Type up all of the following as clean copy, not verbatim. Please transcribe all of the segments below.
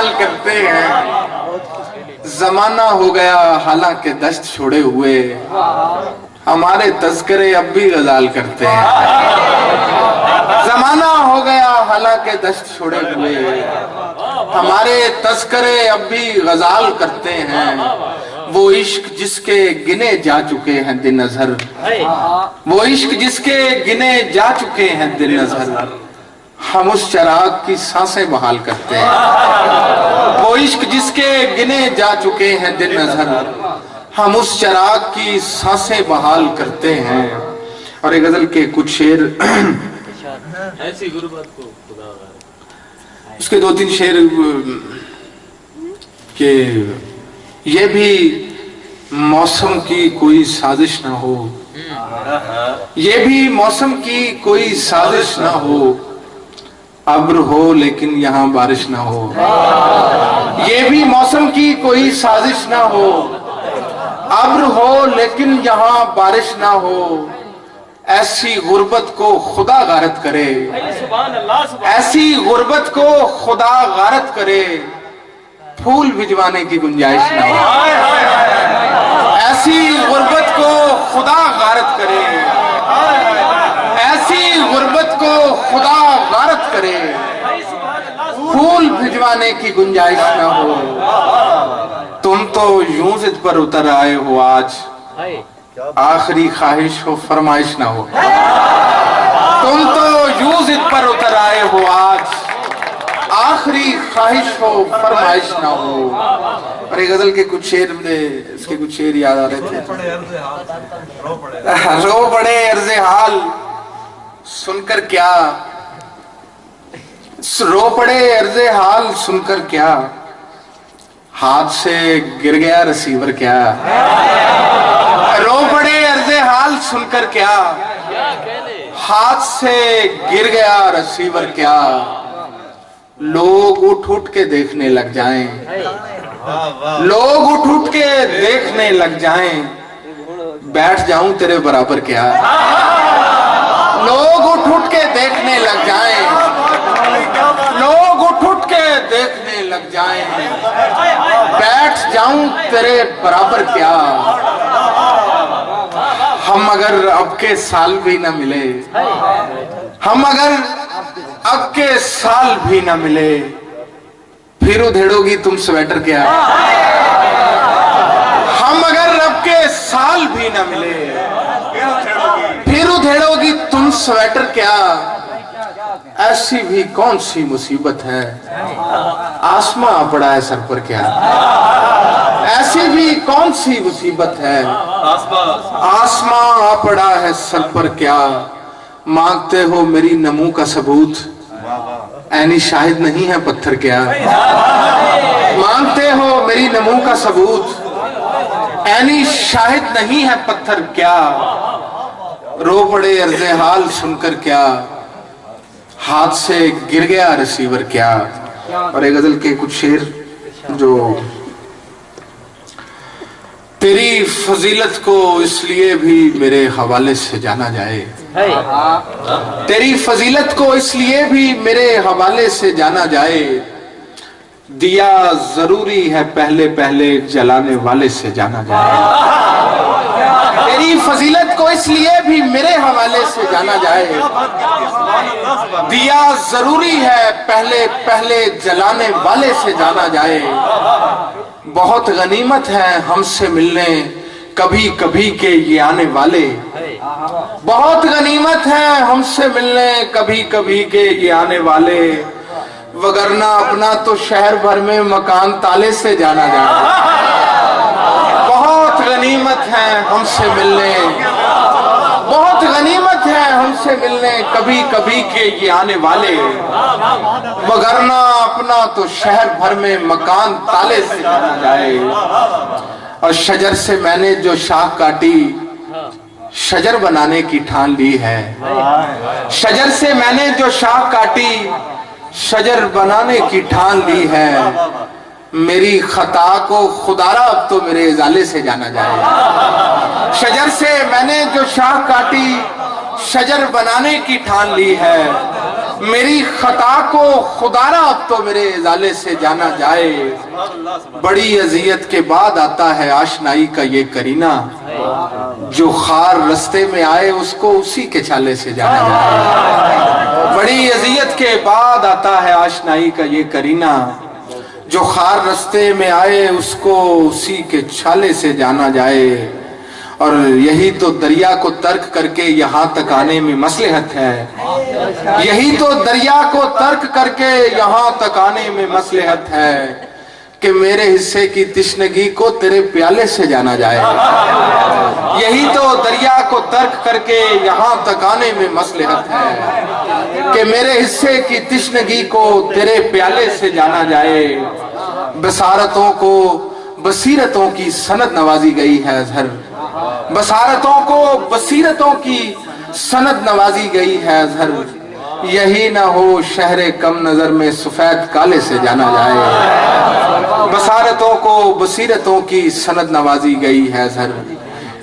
बहाल करते हैं। जमाना हो गया हालांकि दश्त छोड़े हुए, हमारे तज़किरे अब भी गजाल करते हैं। जमाना हो गया हालांकि दश्त छोड़े हुए, हमारे तज़किरे अब भी गजाल करते हैं। वो इश्क जिसके गिने जा चुके हैं दिन अज़हर, वो इश्क जिसके गिने जा चुके हैं दिन अज़हर, हम उस चराग की सांसें बहाल करते हैं। वो इश्क जिसके गिने जा चुके हैं दिन अज़हर, हम उस चराग की सांसें बहाल करते हैं। और एक गजल के कुछ शेर, ऐसी गुर्बत को खुदा, उसके दो तीन शेर के ये भी मौसम की कोई साजिश ना हो, ये भी मौसम की कोई साजिश ना हो, अब्र हो लेकिन यहाँ बारिश ना हो। ये भी मौसम की कोई साजिश ना हो, अब्र हो लेकिन यहाँ बारिश ना हो। ऐसी गुर्बत को खुदा गारत करे, ऐसी गुर्बत को खुदा गारत करे, फूल भिजवाने की गुंजाइश ना हो। ऐसी गुर्बत को खुदा गारत करे, ऐसी गुर्बत को खुदा गारत करे, फूल भिजवाने की गुंजाइश ना हो। तुम तो यूं जिद पर उतर आए हो आज, आखिरी ख्वाहिश हो फरमाइश ना हो। तुम तो यूं जिद पर उतर आए हो आज, आखिरी ख्वाहिश हो फरमाइश ना हो। और एक गजल के कुछ शेर, इसके कुछ शेर याद आ रहे थे। रो पड़े अर्ज़े हाल सुनकर क्या, रो पड़े अर्ज़े हाल सुनकर क्या, हाथ से गिर गया रिसीवर क्या। रो पड़े अर्ज़े हाल सुनकर क्या, हाथ से गिर गया रिसीवर क्या। लोग उठ उठ के देखने लग जाएं, लोग उठ उठ के देखने लग जाएं, बैठ जाऊं तेरे बराबर क्या। लोग उठ उठ के देखने लग जाएं, लोग उठ उठ के देखने लग जाएं, बैठ जाऊं तेरे बराबर क्या। हम अगर अब के साल भी ना मिले, हम अगर अब के साल भी ना मिले, फिर उधेड़ोगी तुम स्वेटर क्या। हम अगर अब के साल भी ना मिले, फिर उधेड़ोगी तुम स्वेटर क्या। ऐसी भी कौन सी मुसीबत है, आसमां आ पड़ा है सर पर क्या। ऐसी भी कौन सी मुसीबत है, आसमां आ पड़ा है सर पर क्या। मांगते हो मेरी नमू का सबूत, ऐनी शाहिद नहीं है पत्थर क्या। मांगते हो मेरी नमू का सबूत, ऐनी शाहिद नहीं है पत्थर क्या। रो पड़े अर्ज़े हाल सुनकर क्या, हाथ से गिर गया रिसीवर क्या। और एक गजल के कुछ शेर जो, तेरी फजीलत को इसलिए भी मेरे हवाले से जाना जाए, तेरी फजीलत को इसलिए भी मेरे हवाले से जाना जाए। दिया जरूरी है पहले पहले जलाने वाले से जाना जाए। तेरी फजीलत को इसलिए भी मेरे हवाले से जाना जाए। दिया जरूरी है पहले पहले जलाने वाले से जाना जाए। बहुत गनीमत है हमसे मिलने कभी कभी के ये आने वाले, बहुत गनीमत है हमसे मिलने कभी कभी के ये आने वाले। वगरना अपना तो शहर भर में मकान ताले से जाना जाए। बहुत गनीमत है हमसे मिलने, बहुत गनीमत है हमसे मिलने कभी कभी के ये आने वाले। वगरना अपना तो शहर भर में मकान ताले से जाना जाए। और शजर से मैंने जो शाख काटी, शजर बनाने की ठान ली है। शजर से मैंने जो शाख काटी, शजर बनाने की ठान ली है। मेरी खता को खुदारा अब तो मेरे इजाले से जाना जाए। शजर से मैंने जो शाख काटी, शजर बनाने की ठान ली है। मेरी खता को खुदारा अब तो मेरे इजाले से जाना जाए। बड़ी अजियत के बाद आता है आशनाई का ये करीना, जो खार रस्ते में आए उसको उसी के छाले से जाना जाए। बड़ी अजियत के बाद आता है आशनाई का ये करीना, जो खार रस्ते में आए उसको उसी के छाले से जाना जाए। और यही तो दरिया को तर्क करके यहाँ तक आने में मसलहत है। यही तो दरिया को तर्क करके यहाँ तक आने में मसलहत है कि मेरे हिस्से की तिश्नगी को तेरे प्याले से जाना जाए। यही तो दरिया को तर्क करके यहाँ तक आने में मसलहत है कि मेरे हिस्से की तिश्नगी को तेरे प्याले से जाना जाए। बसारतों को बसीरतों की सनद नवाजी गई है अजहर, बसारतों को बसीरतों की सनद नवाजी गई है अजहर। यही ना हो शहरे कम नजर में सफेद काले से जाना जाए। बसारतों को बसीरतों की सनद नवाजी गई है अजहर।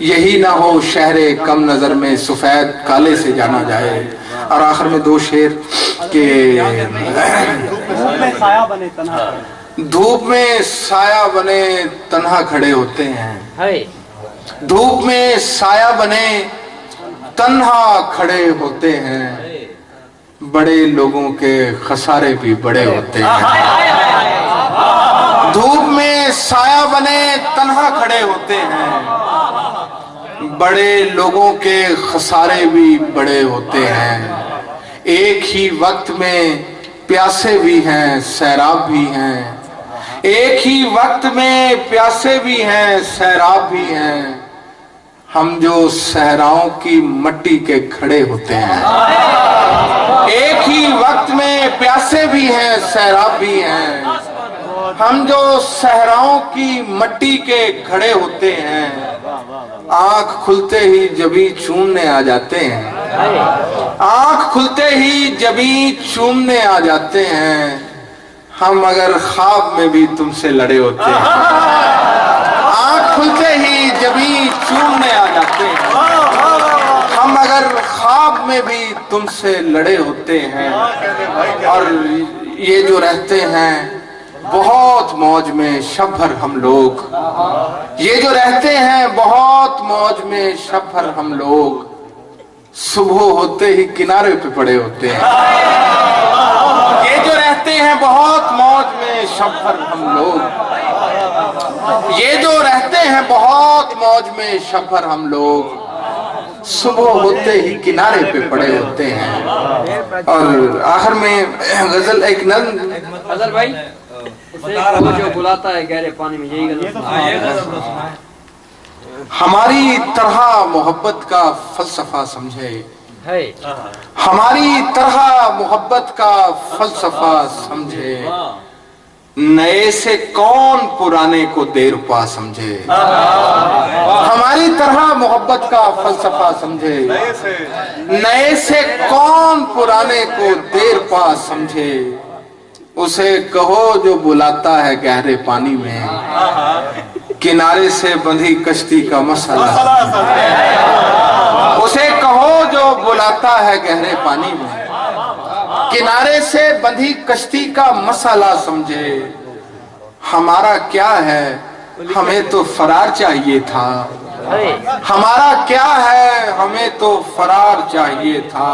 यही ना हो शहरे कम नजर में सफेद काले से जाना जाए। और आखिर में दो शेर के धूप में साया बने तन्हा खड़े होते हैं, धूप में साया बने तन्हा खड़े होते हैं। बड़े लोगों के खसारे भी बड़े होते हैं। धूप में साया बने तन्हा खड़े होते हैं। बड़े लोगों के खसारे भी बड़े होते हैं। एक ही वक्त में प्यासे भी हैं सैराब भी हैं। एक ही वक्त में प्यासे भी हैं सैराब भी हैं। हम जो सहराओं की मट्टी के घड़े होते हैं। एक ही वक्त में प्यासे भी हैं सैराब भी हैं। हम जो सहराओं की मट्टी के घड़े होते हैं। आंख खुलते ही जबी चूमने आ जाते हैं। आंख खुलते ही जबी चूमने आ जाते हैं। हम अगर ख्वाब में भी तुमसे लड़े होते हैं। आंख खुलते ही जबी चूमने आ जाते हैं। हम अगर ख्वाब में भी तुमसे लड़े होते हैं। और ये जो रहते हैं बहुत मौज में शब भर हम लोग, ये जो रहते हैं बहुत मौज में शब भर हम लोग, सुबह होते ही किनारे पे पड़े होते हैं। ये जो रहते हैं बहुत मौज में शब भर हम लोग, ये जो रहते हैं बहुत मौज में शब भर हम लोग, सुबह होते ही किनारे पे पड़े होते हैं। और आखिर में गजल एक नज़्म अजहर भाई वो जो बुलाता है गहरे पानी में, यही गजल हमारी तरह मोहब्बत का फलसफा समझे, है हमारी तरह मोहब्बत का फलसफा समझे। नए से कौन पुराने को देर पा समझे। हमारी तरह मोहब्बत का फलसफा समझे। नए से कौन पुराने को देर पा समझे। उसे कहो जो बुलाता है गहरे पानी में, किनारे से बंधी कश्ती का मसला। उसे कहो जो बुलाता है गहरे पानी में, किनारे से बंधी कश्ती का मसला समझे। हमारा क्या है हमें तो फरार चाहिए था। हमारा क्या है हमें तो फरार चाहिए था।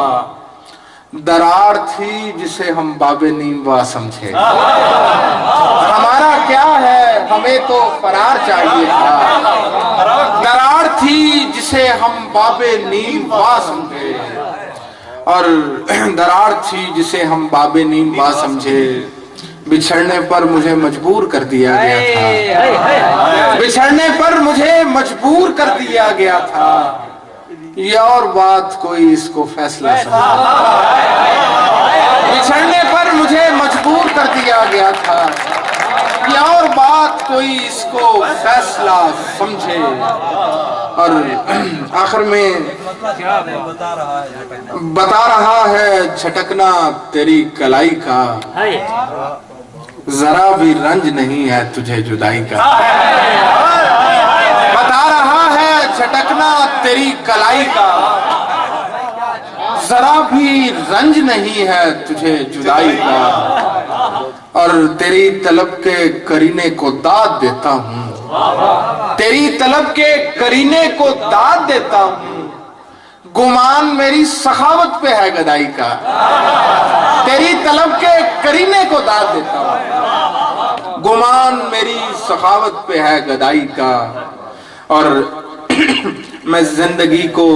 दरार थी जिसे हम बाबे नीमवा समझे। हमारा क्या है हमें तो फरार चाहिए था। दरार थी जिसे हम बाबे नीमवा समझे। और दरार थी जिसे हम बाबे नीमवा समझे। बिछड़ने पर मुझे मजबूर कर दिया गया था। बिछड़ने पर मुझे मजबूर कर दिया गया था। ये और बात कोई इसको फैसला समझे। बिछड़ने पर मुझे मजबूर कर दिया गया था। ये और बात कोई इसको फैसला समझे। और आखिर में बता रहा है झटकना तेरी कलाई का, जरा भी रंज नहीं है तुझे जुदाई का। बता रहा है झटकना तेरी कलाई का, जरा भी रंज नहीं है तुझे जुदाई का, और तेरी तलब के करीने को दाद देता हूँ, तेरी तलब के करीने को दाद देता हूँ, गुमान मेरी सखावत पे है गदाई का, तेरी तलब के करीने को दाद देता हूँ, गुमान मेरी सखावत पे है गदाई का। और मैं जिंदगी को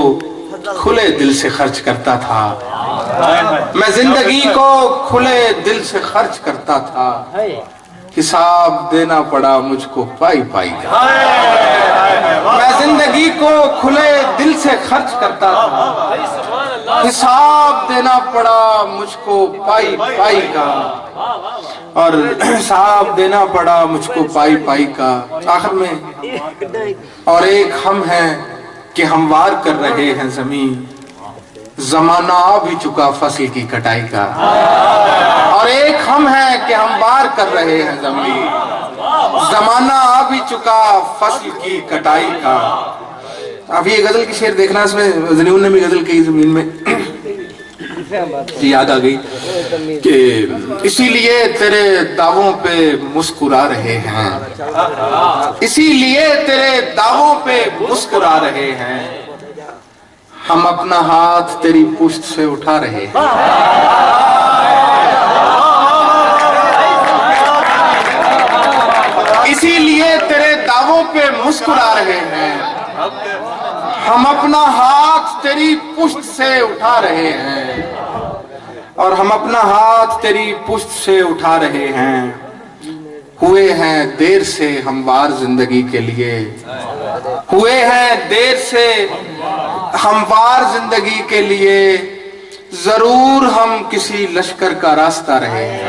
खुले दिल से खर्च करता था, मैं जिंदगी को खुले दिल से खर्च करता था, हिसाब देना पड़ा मुझको पाई पाई का। मैं जिंदगी को खुले दिल से खर्च करता था, हिसाब देना पड़ा मुझको पाई पाई का, और हिसाब देना पड़ा मुझको पाई पाई का। आखिर में और एक हम हैं कि हम वार कर रहे हैं जमीन, जमाना आ भी चुका फसल की कटाई का, और एक हम हैं कि हम वार कर रहे हैं जमीन, जमाना आ भी चुका फसल की कटाई का। अब ये गजल की शेर देखना, इसमें ज़नीउन ने भी गजल की जमीन में जी याद आ गई कि इसीलिए तेरे दावों पे मुस्कुरा रहे हैं, इसीलिए तेरे दावों पे मुस्कुरा रहे हैं, हम अपना हाथ तेरी पुश्त से उठा रहे हैं। इसीलिए तेरे दावों पे मुस्कुरा रहे हैं, हम अपना हाथ तेरी पुश्त से उठा रहे हैं, और हम अपना हाथ तेरी पुश्त से उठा रहे हैं। हुए हैं देर से हमवार जिंदगी के लिए, हुए हैं देर से हमवार जिंदगी के लिए, जरूर हम किसी लश्कर का रास्ता रहे हैं।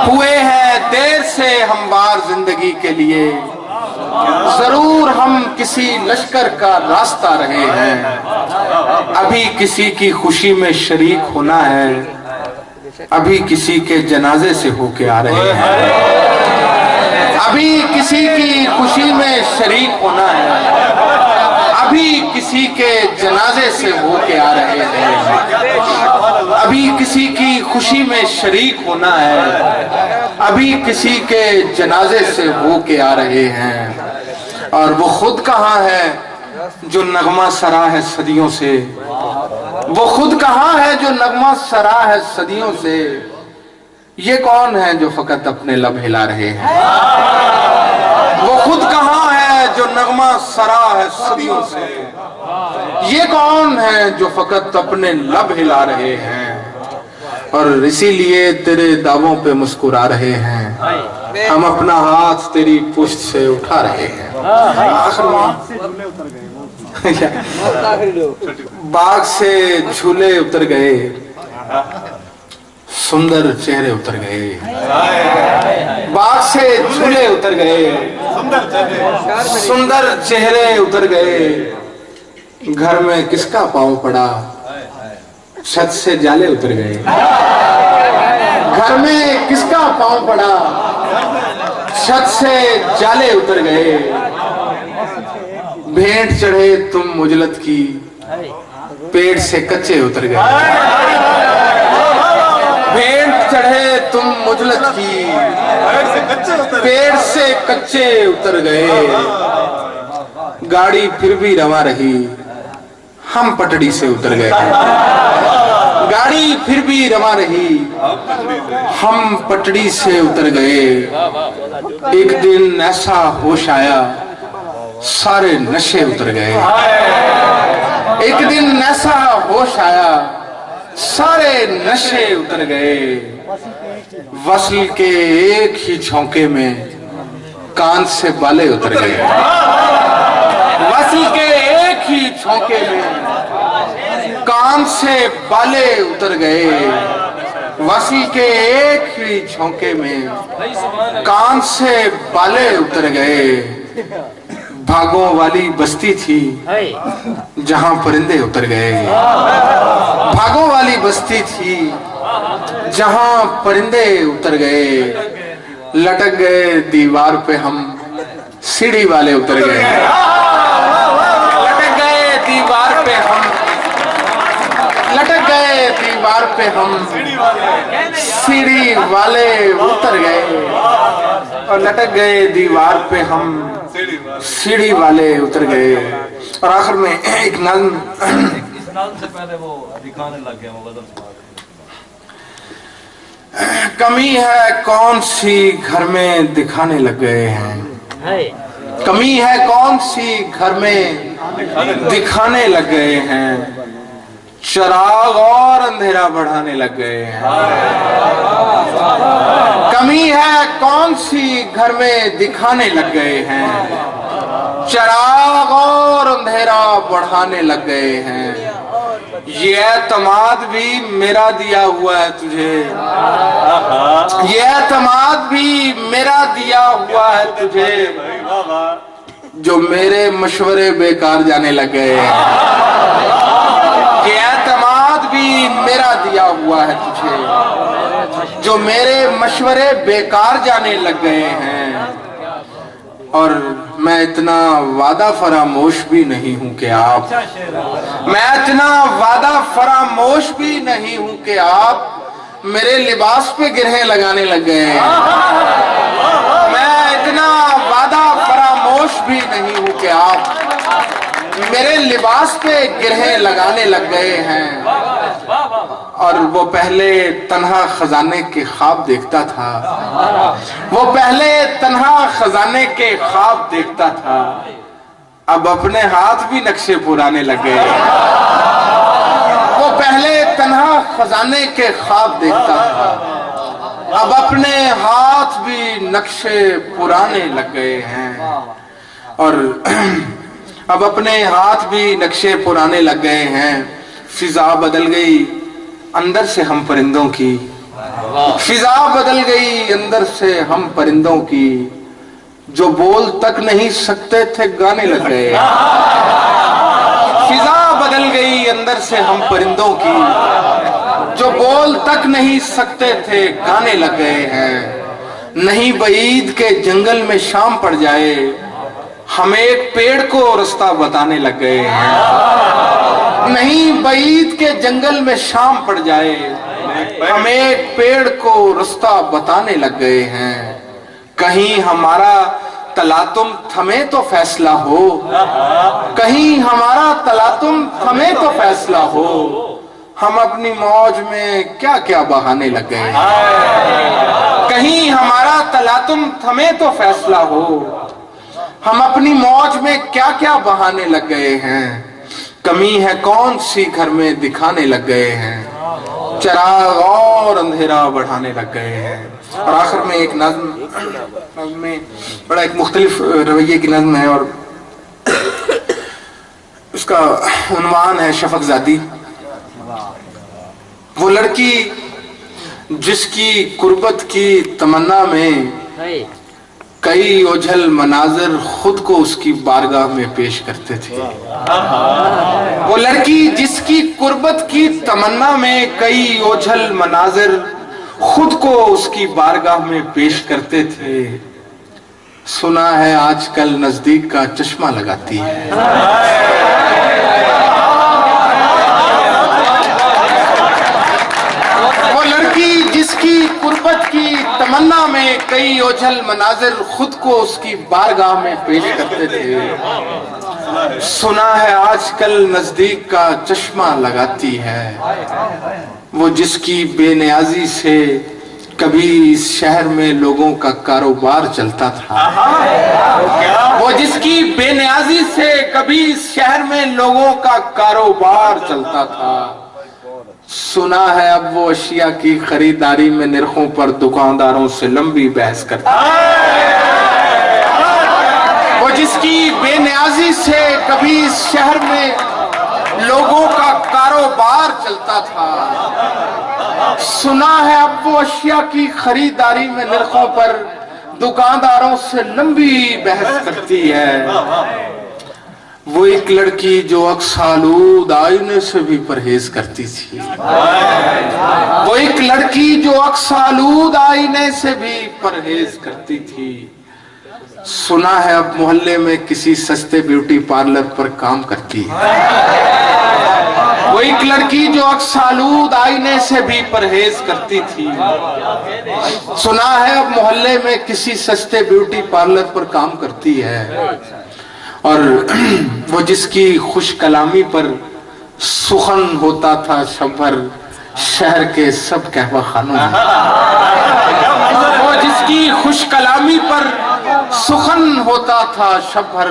हुए हैं देर से हमवार जिंदगी के लिए, जरूर हम किसी लश्कर का रास्ता रहे हैं। अभी किसी की खुशी में शरीक होना है, अभी किसी के जनाजे से होके आ रहे हैं। अभी किसी की खुशी में शरीक होना है, अभी किसी के जनाजे से होके आ रहे हैं। अभी किसी की खुशी में शरीक होना है, अभी किसी के जनाजे से होके आ रहे हैं। और वो खुद कहाँ है जो नगमा सरा है सदियों से, वो खुद कहाँ है जो नगमा सरा है सदियों से, ये कौन है जो फकत अपने लब हिला रहे हैं। वो खुद कहाँ है जो नगमा सरा है सदियों से, ये कौन है जो फकत अपने लब हिला रहे हैं। और इसीलिए तेरे दावों पे मुस्कुरा रहे हैं, हम अपना हाथ तेरी पुश्त से उठा रहे हैं। बाग से झूले उतर गए, सुंदर चेहरे उतर गए, बाग से झूले उतर गए, सुंदर चेहरे उतर गए। घर में किसका पांव पड़ा, छत से जाले उतर गए। घर में किसका पांव पड़ा, छत से जाले उतर गए। भेंट चढ़े तुम मुजलत की, पेड़ से कच्चे उतर गए। भेंट चढ़े तुम मुजलत की, पेड़ से कच्चे उतर गए। गाड़ी फिर भी रवा रही, हम पटड़ी से उतर गए। गाड़ी फिर भी रवा रही, हम पटड़ी से उतर गए। एक दिन ऐसा होश आया, सारे नशे उतर गए। एक दिन ऐसा होश आया, सारे नशे उतर गए। वस्ल के एक ही झोंके में कान से बाले उतर गए। वस्ल के एक ही झोंके में कान से बाले उतर गए। वस्ल के एक ही झोंके में कान से बाले उतर गए। भागों वाली बस्ती थी जहां परिंदे उतर गए। भागों वाली बस्ती थी जहां परिंदे उतर गए। लटक गए दीवार पे हम, सीढ़ी वाले उतर गए। लटक गए दीवार पे हम, पे हम सीढ़ी वाले उतर गए और लटक गए दीवार पे हम सीढ़ी वाले उतर गए। और आखिर में एक नज़्म इस नाम से पहले वो दिखाने लग गया वो गजल सुना के। कमी है कौन सी घर में दिखाने लग गए हैं, कमी है कौन सी घर में दिखाने लग गए हैं, चराग और अंधेरा बढ़ाने लग गए हैं। कमी है कौन सी घर में दिखाने लग गए हैं, चराग और अंधेरा बढ़ाने लग गए हैं। ये एतमाद भी मेरा दिया हुआ है तुझे, ये एतमाद भी मेरा दिया हुआ है तुझे, जो मेरे मशवरे बेकार जाने लग गए हैं। ये एतमाद भी मेरा दिया हुआ है तुझे, जो मेरे मशवरे बेकार जाने लग गए हैं। और मैं इतना वादा फरामोश भी नहीं हूं कि आप, मैं इतना वादा फरामोश भी नहीं हूं कि आप मेरे लिबास पे गिरहें लगाने लग गए हैं। मैं इतना वादा फरामोश भी नहीं हूं कि आप मेरे लिबास पे गिरहें लगाने लग गए हैं। और वो पहले तन्हा खजाने के ख्वाब देखता था, वो पहले तन्हा खजाने के ख्वाब देखता था, अब अपने हाथ भी नक्शे पुराने लग गए। वो पहले तन्हा खजाने के ख्वाब देखता था, अब अपने हाथ भी नक्शे पुराने लग गए हैं। और अब अपने हाथ भी नक्शे पुराने लग गए हैं। फिजा बदल गई अंदर से हम परिंदों की, फिजा बदल गई अंदर से हम परिंदों की, जो बोल तक नहीं सकते थे गाने लग गए। फिजा बदल गई अंदर से हम परिंदों की, जो बोल तक नहीं सकते थे गाने लग गए हैं। नहीं बईद के जंगल में शाम पड़ जाए, हम एक पेड़ को रास्ता बताने लग गए हैं। नहीं बईद के जंगल में शाम पड़ जाए, हम एक पेड़ को रास्ता बताने लग गए हैं। कहीं हमारा तलातुम थमे तो फैसला हो, कहीं हमारा तलातुम थमे तो फैसला हो, हम अपनी मौज में क्या क्या बहाने लग गए। कहीं हमारा तलातुम थमे तो फैसला हो, हम अपनी मौज में क्या क्या बहाने लग गए हैं। कमी है कौन सी घर में दिखाने लग गए हैं, चराग और अंधेरा बढ़ाने लग गए हैं। और आखिर में एक नज़्म में बड़ा एक मुख्तलिफ रवैये की नज़्म है और उसका उन्वान है शफकजादी। वो लड़की जिसकी कुर्बत की तमन्ना में कई ओझल मनाजिर खुद को उसकी बारगाह में पेश करते थे। वो लड़की जिसकी कुर्बत की तमन्ना में कई ओझल मनाजिर खुद को उसकी बारगाह में पेश करते थे, सुना है आजकल नजदीक का चश्मा लगाती है। जिसकी कुर्बत की तमन्ना में कई ओझल मनाजिर खुद को उसकी बारगाह में पेश करते थे, सुना है आजकल नजदीक का चश्मा लगाती है। वो जिसकी बेनियाजी से कभी इस शहर में लोगों का कारोबार चलता था, वो जिसकी बेनियाजी से कभी इस शहर में लोगों का कारोबार चलता था, सुना है अब वो अशिया की खरीदारी में निर्खों पर दुकानदारों से लंबी बहस करता है। वो जिसकी बेनियाजी से कभी इस शहर में लोगों का कारोबार चलता था, सुना है अब वो अशिया की खरीदारी में निर्खों पर दुकानदारों से लंबी बहस करती है। वो एक लड़की जो अक्सालूद आईने से भी परहेज करती थी, वो एक लड़की जो अक्सालूद आईने से भी परहेज करती थी, सुना है अब मोहल्ले में किसी सस्ते ब्यूटी पार्लर पर काम करती है। वो एक लड़की जो अक्सालूद आईने से भी परहेज करती थी, सुना है अब मोहल्ले में किसी सस्ते ब्यूटी पार्लर पर काम करती है, और वो जिसकी खुश कलामी पर सुखन होता था शब भर शहर के सब कहवा खानों में, वो जिसकी खुश कलामी पर सुखन होता था शब भर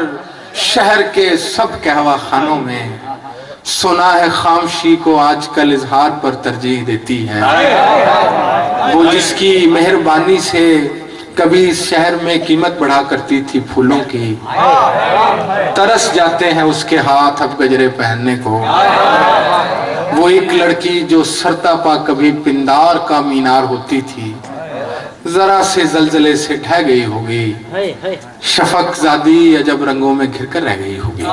शहर के सब कहवा खानों में, सुना है खामोशी को आजकल इजहार पर तरजीह देती है। वो जिसकी मेहरबानी से कभी इस शहर में कीमत बढ़ा करती थी फूलों की, तरस जाते हैं उसके हाथ अब गजरे पहनने को। वो एक लड़की जो सरतापा कभी पिंदार का मीनार होती थी, जरा से जलजले से ढह गई होगी, शफक ज़ादी अजब रंगों में घिर कर रह गई होगी।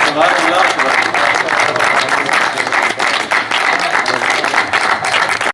सुभान अल्लाह।